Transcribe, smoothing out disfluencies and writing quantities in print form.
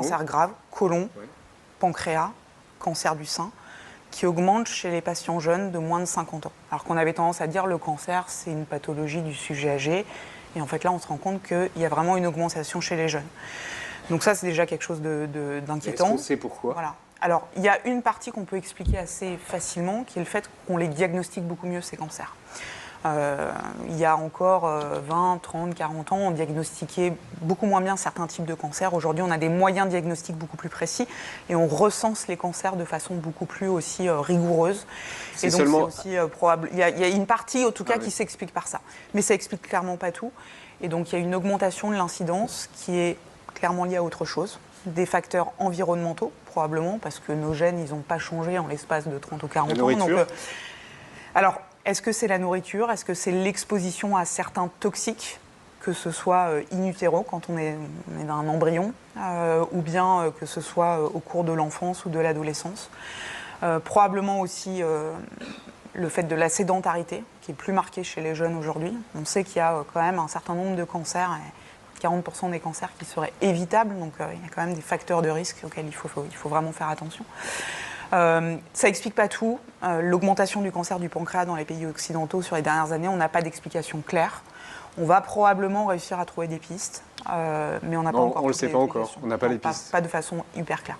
cancers graves, côlon, pancréas, cancer du sein, qui augmentent chez les patients jeunes de moins de 50 ans. Alors qu'on avait tendance à dire le cancer, c'est une pathologie du sujet âgé. Et en fait, là, on se rend compte qu'il y a vraiment une augmentation chez les jeunes. Donc ça, c'est déjà quelque chose d'inquiétant. Est-ce qu'on sait pourquoi? Voilà. Alors, il y a une partie qu'on peut expliquer assez facilement, qui est le fait qu'on les diagnostique beaucoup mieux, ces cancers. Il y a encore 20, 30, 40 ans, on diagnostiquait beaucoup moins bien certains types de cancers. Aujourd'hui, on a des moyens diagnostiques beaucoup plus précis et on recense les cancers de façon beaucoup plus aussi rigoureuse. Et donc, c'est aussi probable. Il y a une partie, en tout cas, qui s'explique par ça. Mais ça explique clairement pas tout. Et donc, il y a une augmentation de l'incidence qui est clairement liée à autre chose. Des facteurs environnementaux, probablement, parce que nos gènes, ils n'ont pas changé en l'espace de 30 ou 40 ans. Donc, alors, est-ce que c'est la nourriture? Est-ce que c'est l'exposition à certains toxiques, que ce soit in utero, quand on est un embryon, ou bien que ce soit au cours de l'enfance ou de l'adolescence? Probablement aussi le fait de la sédentarité, qui est plus marquée chez les jeunes aujourd'hui. On sait qu'il y a quand même un certain nombre de cancers, 40% des cancers qui seraient évitables, donc il y a quand même des facteurs de risque auxquels il faut vraiment faire attention. Ça n'explique pas tout. L'augmentation du cancer du pancréas dans les pays occidentaux sur les dernières années, on n'a pas d'explication claire. On va probablement réussir à trouver des pistes, mais on n'a pas encore. On ne le sait pas encore, on n'a pas les pistes. Pas de façon hyper claire.